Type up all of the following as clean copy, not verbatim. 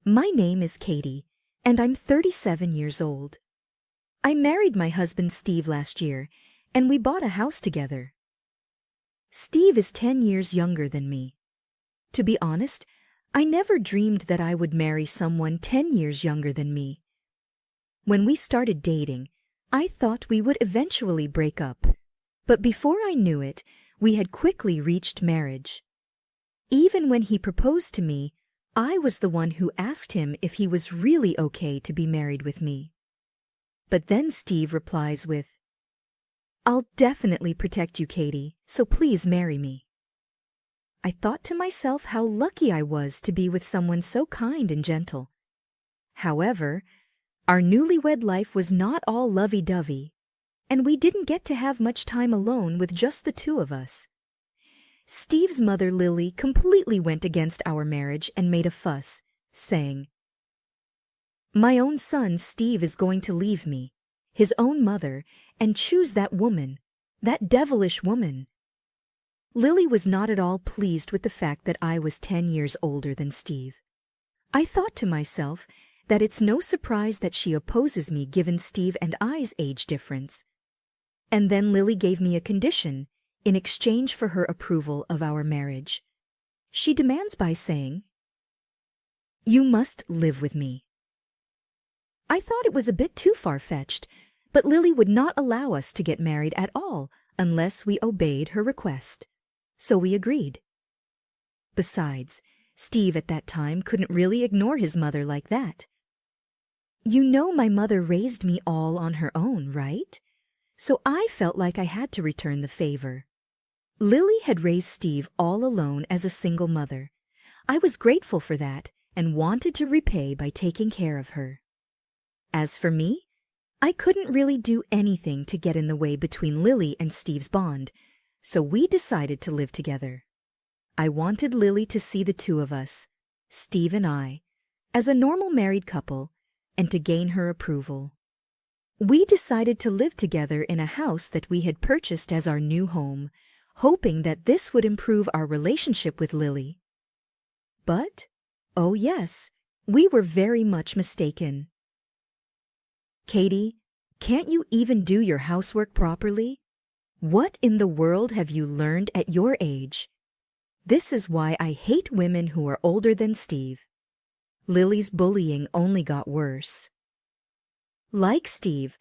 My name is Katie, and I'm 37 years old. I married my husband Steve last year, and we bought a house together. Steve is 10 years younger than me. To be honest, I never dreamed that I would marry someone 10 years younger than me. When we started dating, I thought we would eventually break up, but before I knew it, we had quickly reached marriage. Even when he proposed to me, I was the one who asked him if he was really okay to be married with me. But then Steve replies with, "I'll definitely protect you, Katie, so please marry me." I thought to myself how lucky I was to be with someone so kind and gentle. However, our newlywed life was not all lovey-dovey, and we didn't get to have much time alone with just the two of us. Steve's mother, Lily, completely went against our marriage and made a fuss, saying, "My own son, Steve, is going to leave me, his own mother, and choose that woman, that devilish woman." Lily was not at all pleased with the fact that I was 10 years older than Steve. I thought to myself that it's no surprise that she opposes me given Steve and I's age difference. And then Lily gave me a condition in exchange for her approval of our marriage. She demands by saying, "You must live with me." I thought it was a bit too far-fetched, but Lily would not allow us to get married at all unless we obeyed her request. So we agreed. Besides, Steve at that time couldn't really ignore his mother like that. You know my mother raised me all on her own, right? So I felt like I had to return the favor. Lily had raised Steve all alone as a single mother. I was grateful for that and wanted to repay by taking care of her. As for me, I couldn't really do anything to get in the way between Lily and Steve's bond, so we decided to live together. I wanted Lily to see the two of us, Steve and I, as a normal married couple and to gain her approval. We decided to live together in a house that we had purchased as our new home, hoping that this would improve our relationship with Lily. But, oh yes, we were very much mistaken. "Katie, can't you even do your housework properly? What in the world have you learned at your age? This is why I hate women who are older than Steve." Lily's bullying only got worse. Like Steve,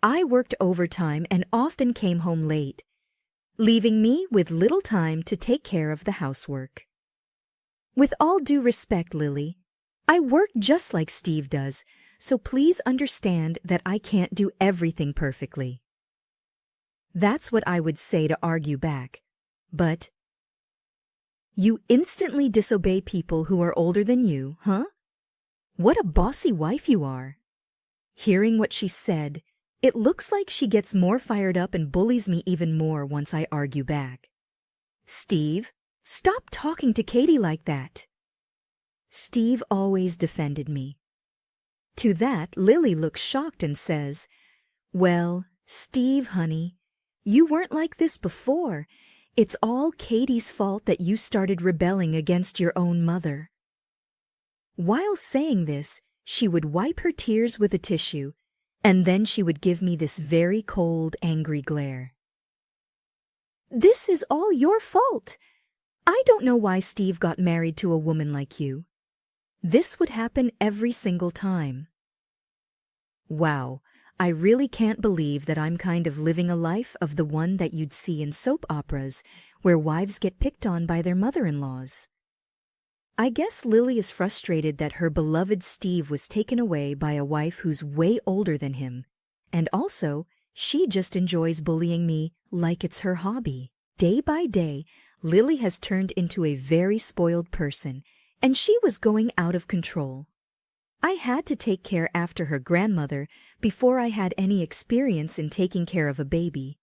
I worked overtime and often came home late, leaving me with little time to take care of the housework. With all due respect, Lily, I work just like Steve does, so please understand that I can't do everything perfectly. That's what I would say to argue back, but you instantly disobey people who are older than you, huh? What a bossy wife you are. Hearing what she said, it looks like she gets more fired up and bullies me even more once I argue back. "Steve, stop talking to Katie like that." Steve always defended me. To that, Lily looks shocked and says, "Well, Steve, honey, you weren't like this before. It's all Katie's fault that you started rebelling against your own mother." While saying this, she would wipe her tears with a tissue, and then she would give me this very cold, angry glare. "This is all your fault. I don't know why Steve got married to a woman like you. This would happen every single time." Wow, I really can't believe that I'm kind of living a life of the one that you'd see in soap operas, where wives get picked on by their mother-in-laws. I guess Lily is frustrated that her beloved Steve was taken away by a wife who's way older than him, and also, she just enjoys bullying me like it's her hobby. Day by day, Lily has turned into a very spoiled person, and she was going out of control. I had to take care after her grandmother before I had any experience in taking care of a baby,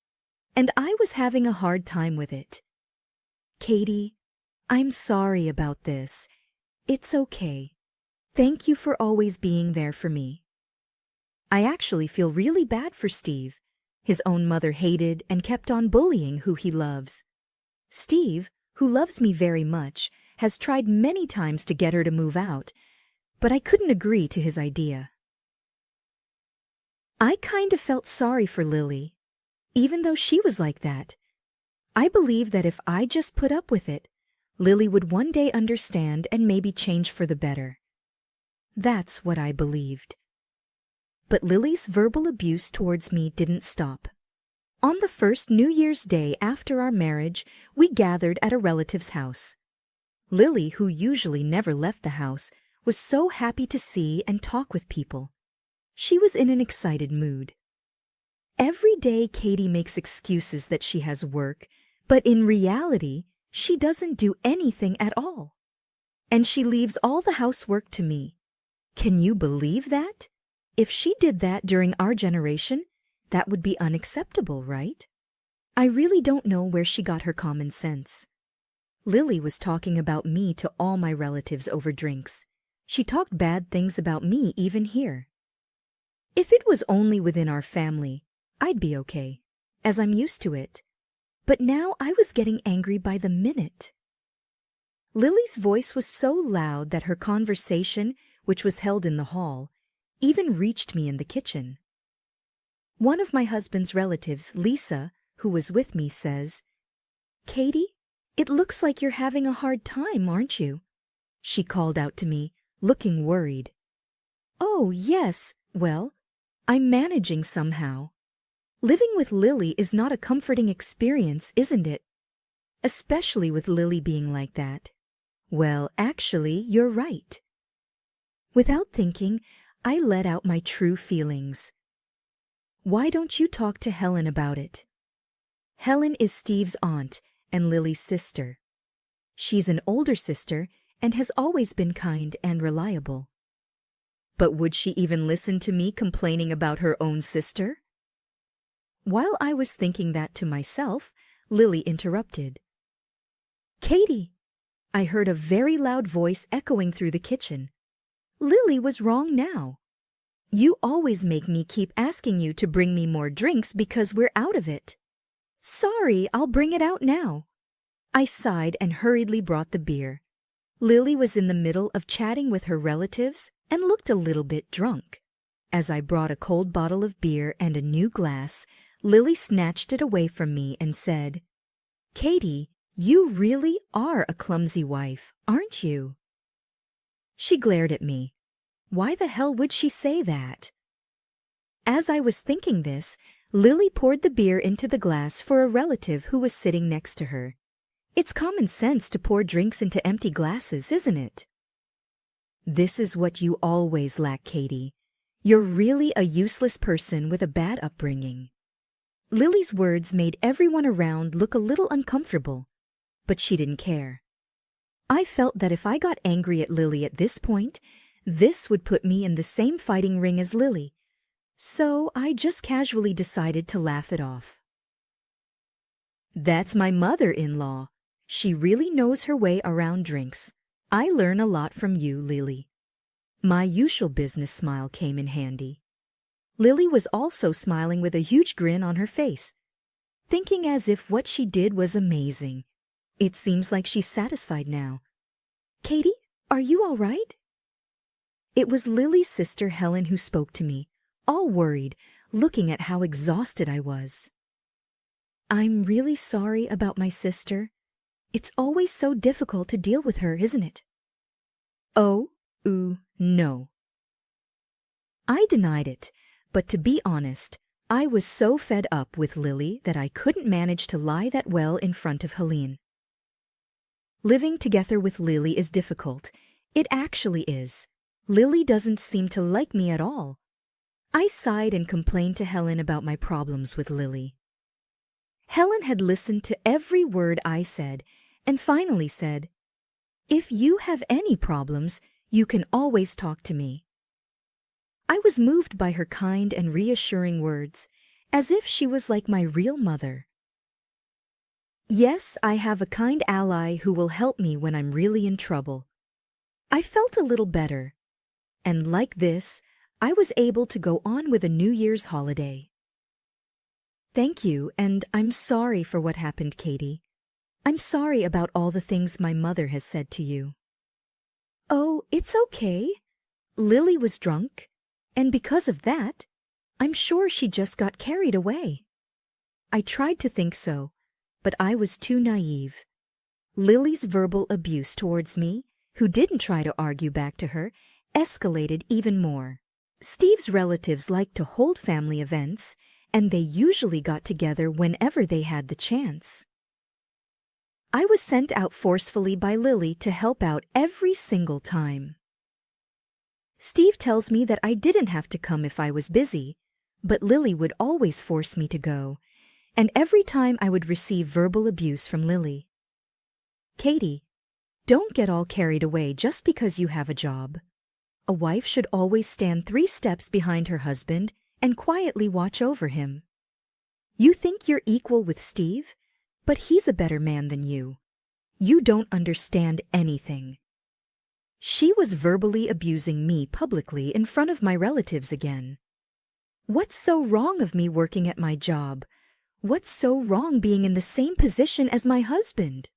and I was having a hard time with it. "Katie, I'm sorry about this. It's okay. Thank you for always being there for me." I actually feel really bad for Steve. His own mother hated and kept on bullying who he loves. Steve, who loves me very much, has tried many times to get her to move out, but I couldn't agree to his idea. I kind of felt sorry for Lily, even though she was like that. I believed that if I just put up with it, Lily would one day understand and maybe change for the better. That's what I believed. But Lily's verbal abuse towards me didn't stop. On the first New Year's Day after our marriage, we gathered at a relative's house. Lily, who usually never left the house, was so happy to see and talk with people. She was in an excited mood. Every day Katie makes excuses that she has work, but in reality, she doesn't do anything at all. And she leaves all the housework to me. Can you believe that? If she did that during our generation, that would be unacceptable, right? I really don't know where she got her common sense. Lily was talking about me to all my relatives over drinks. She talked bad things about me even here. If it was only within our family, I'd be okay, as I'm used to it. But now I was getting angry by the minute. Lily's voice was so loud that her conversation, which was held in the hall, even reached me in the kitchen. One of my husband's relatives, Lisa, who was with me, says, "Katie, it looks like you're having a hard time, aren't you?" She called out to me, looking worried. "Oh, yes, well, I'm managing somehow. Living with Lily is not a comforting experience, isn't it? Especially with Lily being like that." "Well, actually, you're right." Without thinking, I let out my true feelings. "Why don't you talk to Helen about it?" Helen is Steve's aunt and Lily's sister. She's an older sister and has always been kind and reliable. But would she even listen to me complaining about her own sister? While I was thinking that to myself, Lily interrupted. "Katie," I heard a very loud voice echoing through the kitchen. "Lily was wrong now. You always make me keep asking you to bring me more drinks because we're out of it." "Sorry, I'll bring it out now." I sighed and hurriedly brought the beer. Lily was in the middle of chatting with her relatives and looked a little bit drunk. As I brought a cold bottle of beer and a new glass, Lily snatched it away from me and said, "Katie, you really are a clumsy wife, aren't you?" She glared at me. Why the hell would she say that? As I was thinking this, Lily poured the beer into the glass for a relative who was sitting next to her. It's common sense to pour drinks into empty glasses, isn't it? "This is what you always lack, Katie. You're really a useless person with a bad upbringing." Lily's words made everyone around look a little uncomfortable, but she didn't care. I felt that if I got angry at Lily at this point, this would put me in the same fighting ring as Lily, so I just casually decided to laugh it off. "That's my mother-in-law. She really knows her way around drinks. I learn a lot from you, Lily." My usual business smile came in handy. Lily was also smiling with a huge grin on her face, thinking as if what she did was amazing. It seems like she's satisfied now. "Katie, are you all right?" It was Lily's sister Helen who spoke to me, all worried, looking at how exhausted I was. "I'm really sorry about my sister. It's always so difficult to deal with her, isn't it?" "Oh, no." I denied it, but to be honest, I was so fed up with Lily that I couldn't manage to lie that well in front of Helene. Living together with Lily is difficult. It actually is. Lily doesn't seem to like me at all. I sighed and complained to Helen about my problems with Lily. Helen had listened to every word I said and finally said, "If you have any problems, you can always talk to me." I was moved by her kind and reassuring words, as if she was like my real mother. Yes, I have a kind ally who will help me when I'm really in trouble. I felt a little better, and like this, I was able to go on with a New Year's holiday. "Thank you, and I'm sorry for what happened, Katie. I'm sorry about all the things my mother has said to you." "Oh, it's okay. Lily was drunk, and because of that, I'm sure she just got carried away. I tried to think so, but I was too naive. Lily's verbal abuse towards me, who didn't try to argue back to her, escalated even more. Steve's relatives liked to hold family events, and they usually got together whenever they had the chance. I was sent out forcefully by Lily to help out every single time. Steve tells me that I didn't have to come if I was busy, but Lily would always force me to go, and every time I would receive verbal abuse from Lily. Katie, don't get all carried away just because you have a job. A wife should always stand 3 steps behind her husband and quietly watch over him. You think you're equal with Steve, but he's a better man than you. You don't understand anything. She was verbally abusing me publicly in front of my relatives again. What's so wrong of me working at my job? What's so wrong being in the same position as my husband?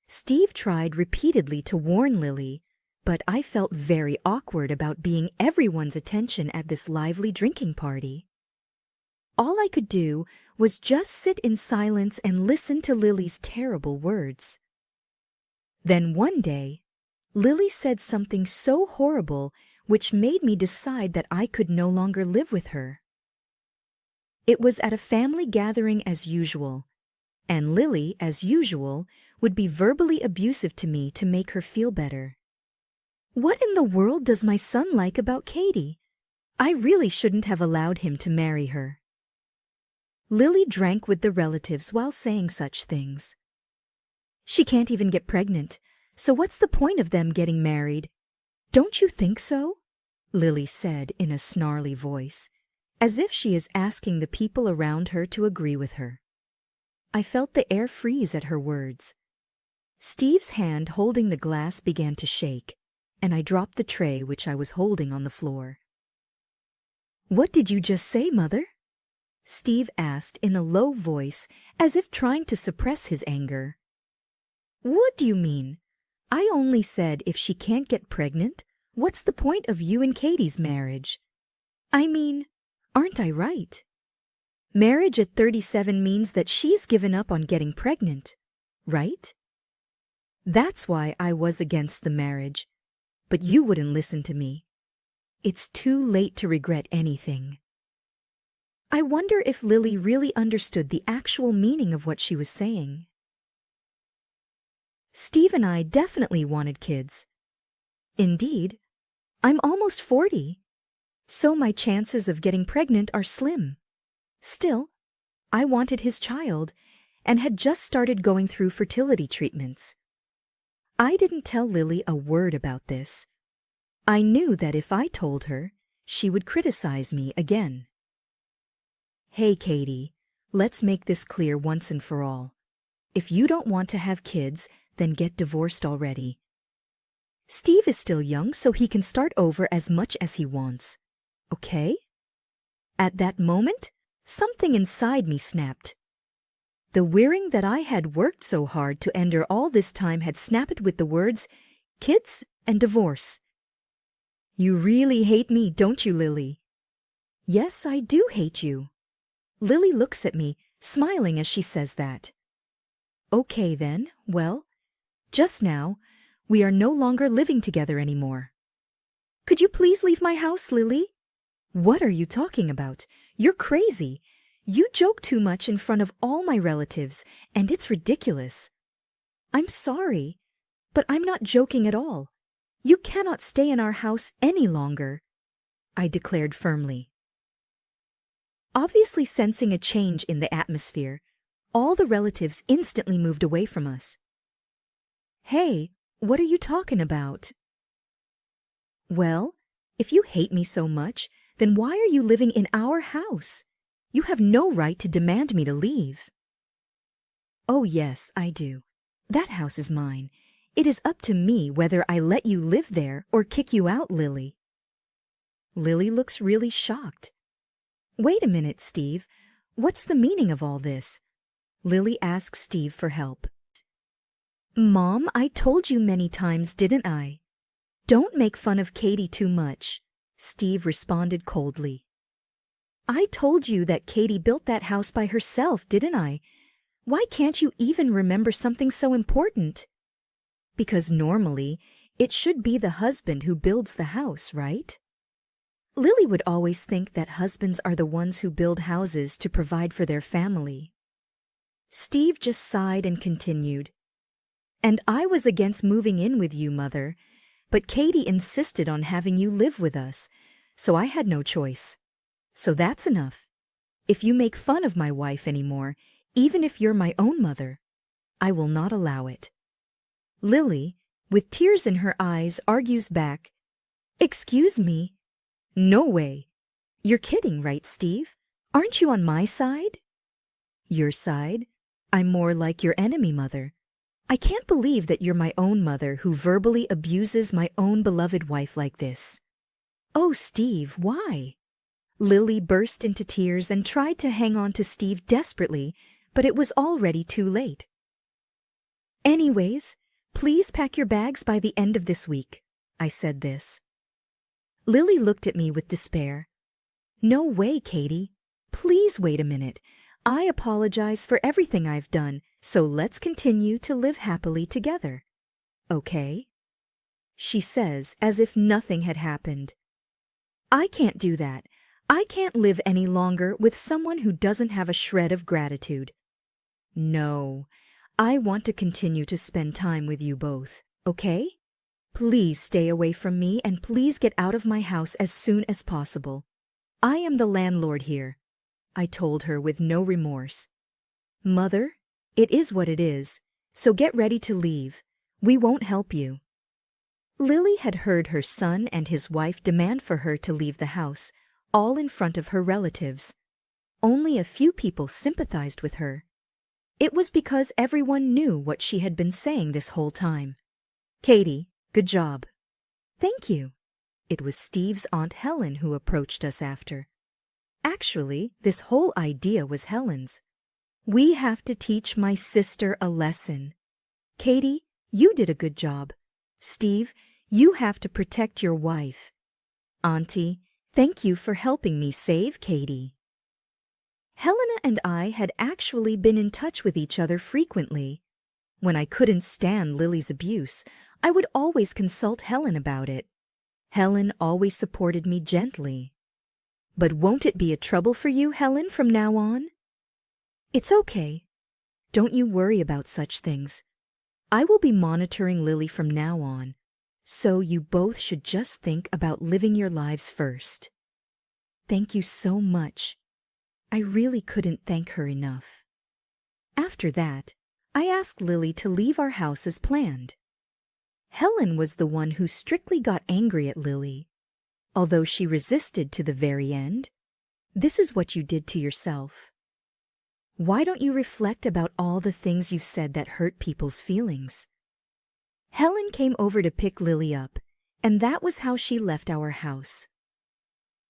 Steve tried repeatedly to warn Lily, but I felt very awkward about being everyone's attention at this lively drinking party. All I could do was just sit in silence and listen to Lily's terrible words. Then one day, Lily said something so horrible which made me decide that I could no longer live with her. It was at a family gathering as usual, and Lily, as usual, would be verbally abusive to me to make her feel better. What in the world does my son like about Katie? I really shouldn't have allowed him to marry her. Lily drank with the relatives while saying such things. She can't even get pregnant, so what's the point of them getting married? Don't you think so? Lily said in a snarly voice, as if she is asking the people around her to agree with her. I felt the air freeze at her words. Steve's hand holding the glass began to shake, and I dropped the tray which I was holding on the floor. What did you just say, Mother? Steve asked in a low voice, as if trying to suppress his anger. What do you mean? I only said if she can't get pregnant, what's the point of you and Katie's marriage? I mean, aren't I right? Marriage at 37 means that she's given up on getting pregnant, right? That's why I was against the marriage, but you wouldn't listen to me. It's too late to regret anything. I wonder if Lily really understood the actual meaning of what she was saying. Steve and I definitely wanted kids. Indeed, I'm almost 40, so my chances of getting pregnant are slim. Still, I wanted his child and had just started going through fertility treatments. I didn't tell Lily a word about this. I knew that if I told her, she would criticize me again. Hey, Katie, let's make this clear once and for all. If you don't want to have kids, then get divorced already. Steve is still young, so he can start over as much as he wants. Okay? At that moment, something inside me snapped. The wearing that I had worked so hard to endure all this time had snapped with the words, kids and divorce. You really hate me, don't you, Lily? Yes, I do hate you. Lily looks at me, smiling as she says that. Okay then, well, just now, we are no longer living together anymore. Could you please leave my house, Lily? What are you talking about? You're crazy. You joke too much in front of all my relatives, and it's ridiculous. I'm sorry, but I'm not joking at all. You cannot stay in our house any longer, I declared firmly. Obviously sensing a change in the atmosphere, all the relatives instantly moved away from us. Hey, what are you talking about? Well, if you hate me so much, then why are you living in our house? You have no right to demand me to leave. Oh yes, I do. That house is mine. It is up to me whether I let you live there or kick you out, Lily. Lily looks really shocked. Wait a minute, Steve. What's the meaning of all this? Lily asks Steve for help. Mom, I told you many times, didn't I? Don't make fun of Katie too much, Steve responded coldly. I told you that Katie built that house by herself, didn't I? Why can't you even remember something so important? Because normally, it should be the husband who builds the house, right? Lily would always think that husbands are the ones who build houses to provide for their family. Steve just sighed and continued. And I was against moving in with you, Mother, but Katie insisted on having you live with us, so I had no choice. So that's enough. If you make fun of my wife anymore, even if you're my own mother, I will not allow it. Lily, with tears in her eyes, argues back, Excuse me? No way. You're kidding, right, Steve? Aren't you on my side? Your side? I'm more like your enemy, Mother. I can't believe that you're my own mother who verbally abuses my own beloved wife like this. Oh, Steve, why? Lily burst into tears and tried to hang on to Steve desperately, but it was already too late. Anyways, please pack your bags by the end of this week. I said this. Lily looked at me with despair. No way, Katie. Please wait a minute. I apologize for everything I've done, so let's continue to live happily together. Okay? She says as if nothing had happened. I can't do that. I can't live any longer with someone who doesn't have a shred of gratitude. No, I want to continue to spend time with you both, okay? Please stay away from me and please get out of my house as soon as possible. I am the landlord here, I told her with no remorse. Mother, it is what it is, so get ready to leave. We won't help you. Lily had heard her son and his wife demand for her to leave the house, all in front of her relatives. Only a few people sympathized with her. It was because everyone knew what she had been saying this whole time. Katie, good job. Thank you. It was Steve's Aunt Helen who approached us after. Actually, this whole idea was Helen's. We have to teach my sister a lesson. Katie, you did a good job. Steve, you have to protect your wife. Auntie, thank you for helping me save Katie. Helena and I had actually been in touch with each other frequently. When I couldn't stand Lily's abuse, I would always consult Helen about it. Helen always supported me gently. But won't it be a trouble for you, Helen, from now on? It's okay. Don't you worry about such things. I will be monitoring Lily from now on, so you both should just think about living your lives first. Thank you so much. I really couldn't thank her enough. After that, I asked Lily to leave our house as planned. Helen was the one who strictly got angry at Lily. Although she resisted to the very end, this is what you did to yourself. Why don't you reflect about all the things you've said that hurt people's feelings? Helen came over to pick Lily up, and that was how she left our house.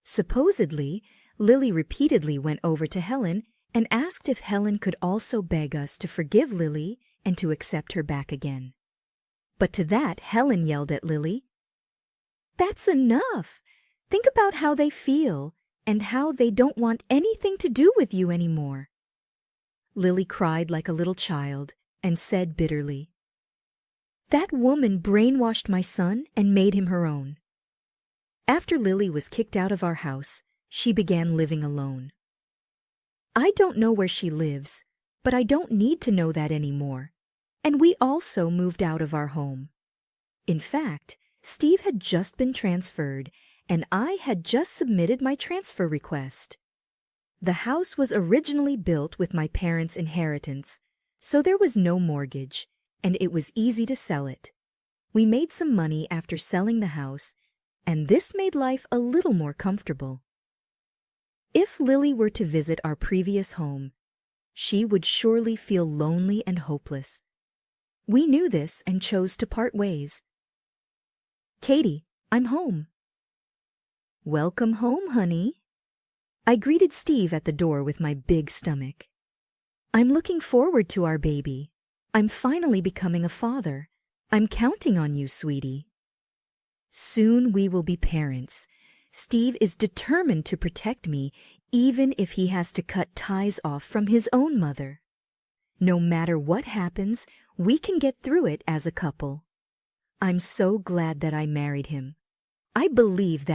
Supposedly, Lily repeatedly went over to Helen and asked if Helen could also beg us to forgive Lily and to accept her back again. But to that, Helen yelled at Lily, "That's enough! Think about how they feel and how they don't want anything to do with you anymore." Lily cried like a little child and said bitterly, "That woman brainwashed my son and made him her own." After Lily was kicked out of our house, she began living alone. I don't know where she lives, but I don't need to know that anymore. And we also moved out of our home. In fact, Steve had just been transferred, and I had just submitted my transfer request. The house was originally built with my parents' inheritance, so there was no mortgage, and it was easy to sell it. We made some money after selling the house, and this made life a little more comfortable. If Lily were to visit our previous home, she would surely feel lonely and hopeless. We knew this and chose to part ways. "Katie, I'm home." "Welcome home, honey." I greeted Steve at the door with my big stomach. "I'm looking forward to our baby. I'm finally becoming a father. I'm counting on you, sweetie." Soon we will be parents. Steve is determined to protect me, even if he has to cut ties off from his own mother. No matter what happens, we can get through it as a couple. I'm so glad that I married him. I believe that